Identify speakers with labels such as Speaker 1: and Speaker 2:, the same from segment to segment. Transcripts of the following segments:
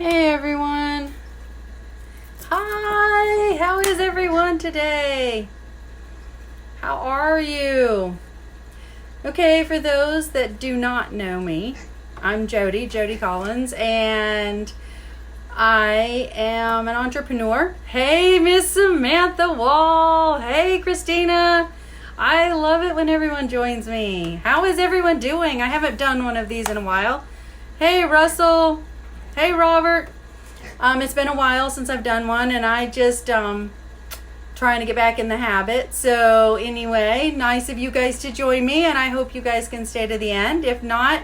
Speaker 1: Hey everyone. Hi, how is everyone today? How are you? Okay, for those that do not know me, I'm Jody Collins, and I am an entrepreneur. Hey, Miss Samantha Wall. Hey, Christina. I love it when everyone joins me. How is everyone doing? I haven't done one of these in a while. Hey, Russell. Hey, Robert. It's been a while since I've done one, and I just trying to get back in the habit. So anyway, nice of you guys to join me, and I hope you guys can stay to the end. If not,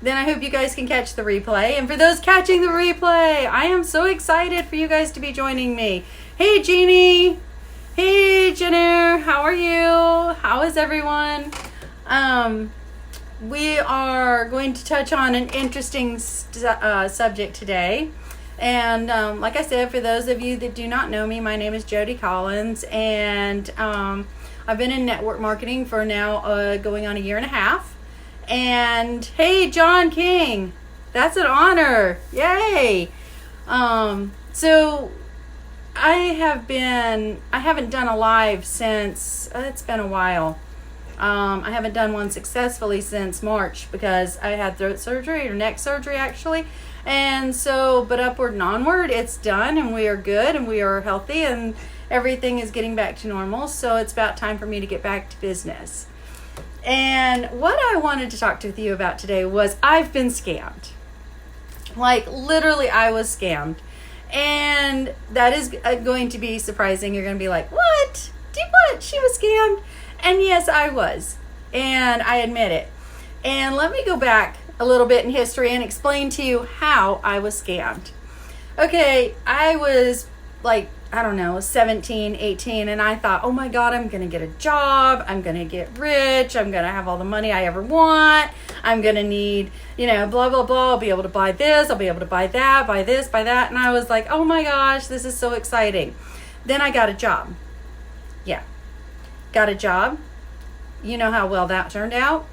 Speaker 1: then I hope you guys can catch the replay. And for those catching the replay, I am so excited for you guys to be joining me. Hey, Jeannie. Hey, Jenner. How are you? How is everyone? We are going to touch on an interesting subject today. And like I said, for those of you that do not know me, my name is Jody Collins, and I've been in network marketing for now going on a year and a half. And hey, John King, that's an honor. Yay. So I haven't done a live since, it's been a while. I haven't done one successfully since March because I had throat surgery, or neck surgery actually. And so, but upward and onward, it's done, and we are good, and we are healthy, and everything is getting back to normal. So it's about time for me to get back to business. And what I wanted to talk to you about today was I've been scammed. Like, literally, I was scammed. And that is going to be surprising. You're going to be like, what? What? She was scammed? And yes, I was. And I admit it. And let me go back a little bit in history and explain to you how I was scammed. Okay, I was like, I don't know, 17, 18, and I thought, oh my God, I'm going to get a job. I'm going to get rich. I'm going to have all the money I ever want. I'm going to need, blah, blah, blah. I'll be able to buy this. I'll be able to buy that, buy this, buy that. And I was like, oh my gosh, this is so exciting. Then I got a job. Yeah. Got a job. You know how well that turned out.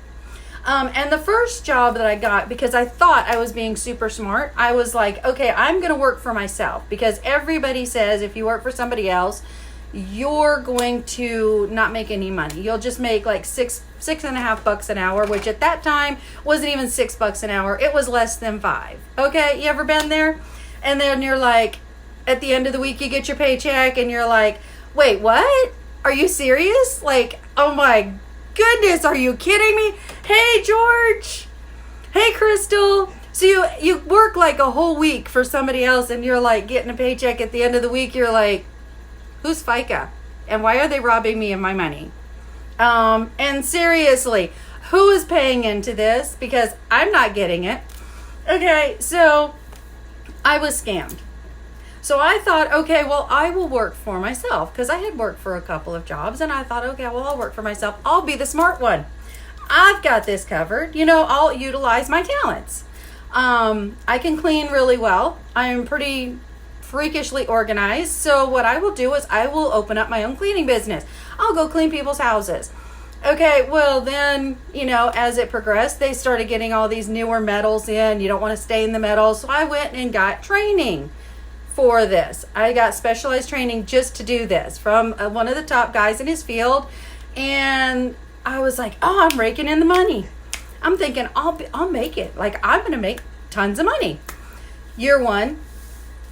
Speaker 1: And the first job that I got, because I thought I was being super smart, I was like, okay, I'm going to work for myself, because everybody says if you work for somebody else, you're going to not make any money. You'll just make like $6.50 an hour, which at that time wasn't even $6 an hour. It was less than $5. Okay. You ever been there? And then you're like, at the end of the week, you get your paycheck and you're like, wait, what? Are you serious? Like, oh my goodness, are you kidding me? Hey, George. Hey, Crystal. So you work like a whole week for somebody else, and you're like getting a paycheck at the end of the week. You're like, who's FICA? And why are they robbing me of my money? And seriously, who is paying into this? Because I'm not getting it. Okay, so I was scammed. So I thought, okay, well, I will work for myself, because I had worked for a couple of jobs, and I thought, okay, well, I'll work for myself. I'll be the smart one. I've got this covered. I'll utilize my talents. I can clean really well. I'm pretty freakishly organized. So what I will do is I will open up my own cleaning business. I'll go clean people's houses. Okay, well then, as it progressed, they started getting all these newer metals in. You don't want to stay in the metals. So I went and got training for this. I got specialized training just to do this from one of the top guys in his field. And I was like, oh, I'm raking in the money. I'm thinking I'll make it. Like, I'm going to make tons of money. Year 1,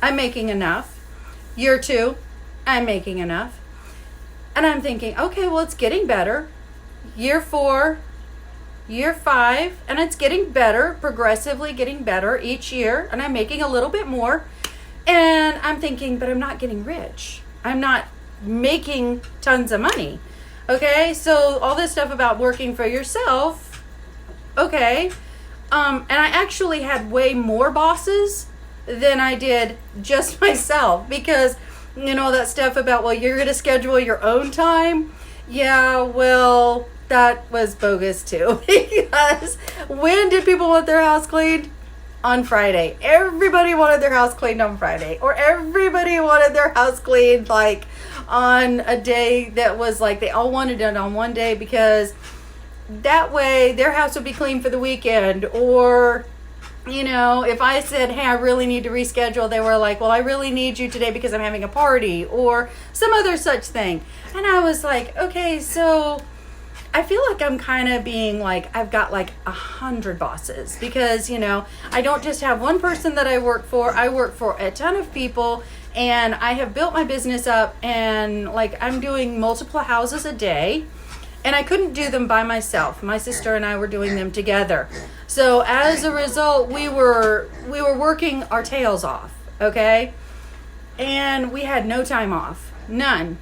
Speaker 1: I'm making enough. Year 2, I'm making enough. And I'm thinking, okay, well, it's getting better. Year 4, year 5, and it's getting better, progressively getting better each year. And I'm making a little bit more. And I'm thinking, but I'm not getting rich. I'm not making tons of money. Okay, so all this stuff about working for yourself, okay. And I actually had way more bosses than I did just myself, because, that stuff about, well, you're going to schedule your own time. Yeah, well, that was bogus too, because when did people want their house cleaned? On Friday. Everybody wanted their house cleaned on Friday, or everybody wanted their house cleaned like on a day that was like, they all wanted it on one day, because that way their house would be clean for the weekend, or if I said, hey, I really need to reschedule, they were like, well, I really need you today because I'm having a party or some other such thing. And I was like, okay, so I feel like I'm kind of being like, I've got like 100 bosses because, I don't just have one person that I work for. I work for a ton of people, and I have built my business up, and like I'm doing multiple houses a day. And I couldn't do them by myself. My sister and I were doing them together. So as a result, we were working our tails off, okay? And we had no time off. None.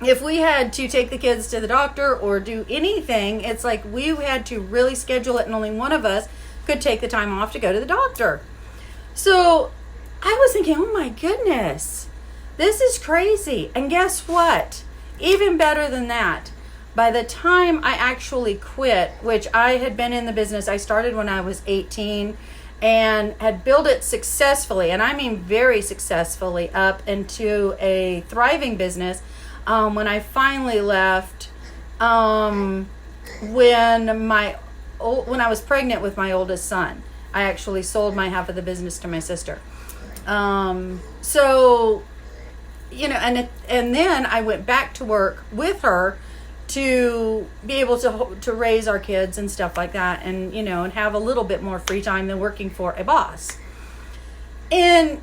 Speaker 1: If we had to take the kids to the doctor or do anything, it's like we had to really schedule it, and only one of us could take the time off to go to the doctor. So I was thinking, oh my goodness, this is crazy. And guess what? Even better than that, by the time I actually quit, which I had been in the business, I started when I was 18 and had built it successfully, and I mean very successfully, up into a thriving business. When I finally left, when I was pregnant with my oldest son, I actually sold my half of the business to my sister. So, and then I went back to work with her to be able to raise our kids and stuff like that, and and have a little bit more free time than working for a boss. And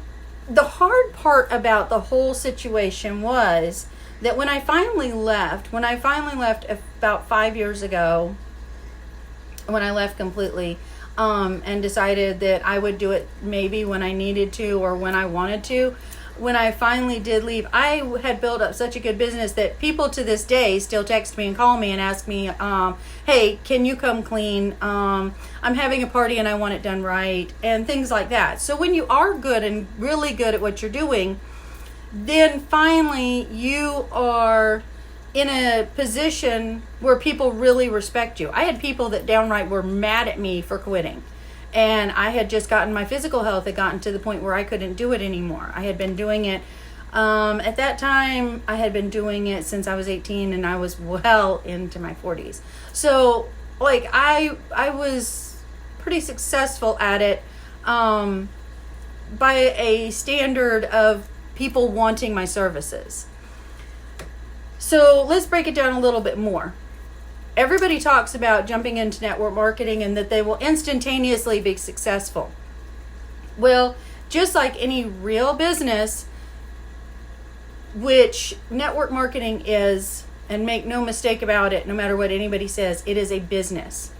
Speaker 1: the hard part about the whole situation was that when I finally left about 5 years ago, when I left completely, and decided that I would do it maybe when I needed to or when I wanted to, when I finally did leave, I had built up such a good business that people to this day still text me and call me and ask me, hey, can you come clean? I'm having a party and I want it done right, and things like that. So when you are good and really good at what you're doing, then finally you are in a position where people really respect you. I had people that downright were mad at me for quitting. And I had just gotten, my physical health had gotten to the point where I couldn't do it anymore. I had been doing it, at that time, I had been doing it since I was 18, and I was well into my 40s. So, like, I was pretty successful at it, by a standard of people wanting my services. So let's break it down a little bit more. Everybody talks about jumping into network marketing and that they will instantaneously be successful. Well, just like any real business, which network marketing is, and make no mistake about it, no matter what anybody says, it is a business.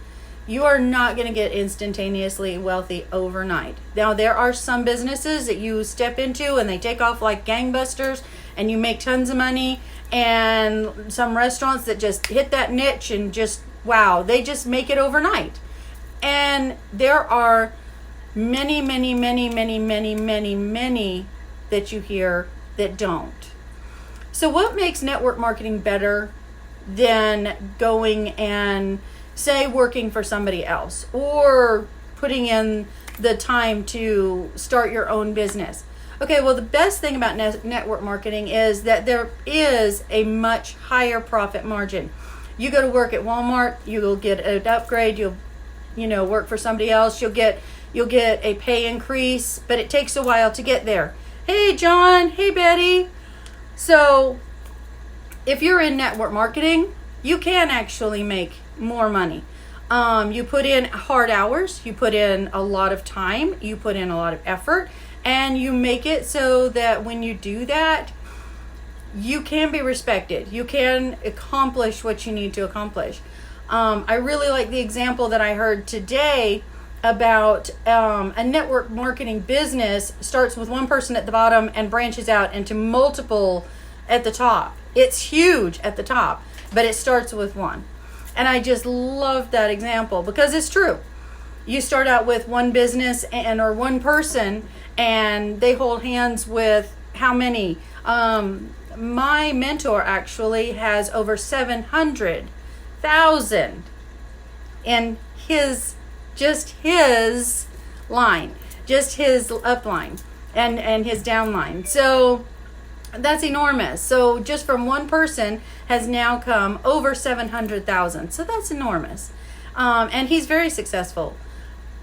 Speaker 1: You are not going to get instantaneously wealthy overnight. Now, there are some businesses that you step into and they take off like gangbusters and you make tons of money, and some restaurants that just hit that niche and just, wow, they just make it overnight. And there are many, many, many, many, many, many, many that you hear that don't. So what makes network marketing better than going and, say, working for somebody else or putting in the time to start your own business? Okay, well, the best thing about network marketing is that there is a much higher profit margin. You go to work at Walmart, you'll get an upgrade, you'll work for somebody else, you'll get a pay increase, but it takes a while to get there. Hey, John, hey, Betty. So if you're in network marketing, you can actually make more money. You put in hard hours, you put in a lot of time, you put in a lot of effort, and you make it so that when you do that, you can be respected. You can accomplish what you need to accomplish. I really like the example that I heard today about a network marketing business starts with one person at the bottom and branches out into multiple at the top. It's huge at the top, but it starts with one. And I just love that example because it's true. You start out with one business or one person, and they hold hands with how many? My mentor actually has over 700,000 in his line, just his upline and his downline. So that's enormous. So just from one person has now come over 700,000. So that's enormous. And he's very successful.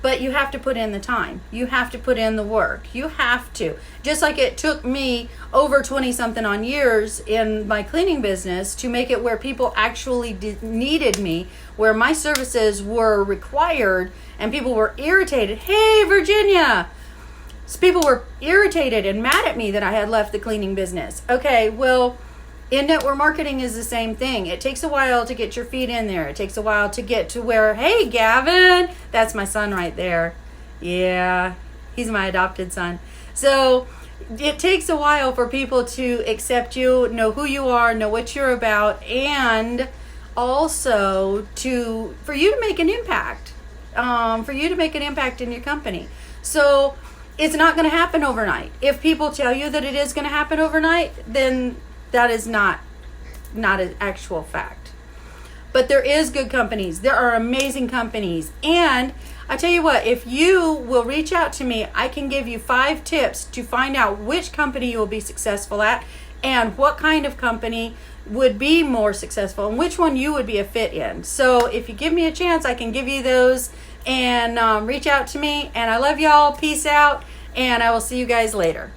Speaker 1: But you have to put in the time. You have to put in the work. You have to. Just like it took me over 20 something on years in my cleaning business to make it where people actually needed me, where my services were required and people were irritated. Hey, Virginia! So people were irritated and mad at me that I had left the cleaning business. Okay, well, in network marketing is the same thing. It takes a while to get your feet in there. It takes a while to get to where, hey, Gavin, that's my son right there. Yeah, he's my adopted son. So it takes a while for people to accept you, know who you are, know what you're about, and also for you to make an impact, in your company. So it's not going to happen overnight. If people tell you that it is going to happen overnight, then that is not an actual fact. But there is good companies. There are amazing companies. And I tell you what, if you will reach out to me, I can give you 5 tips to find out which company you will be successful at and what kind of company would be more successful and which one you would be a fit in. So if you give me a chance, I can give you those, and reach out to me. And I love y'all. Peace out. And I will see you guys later.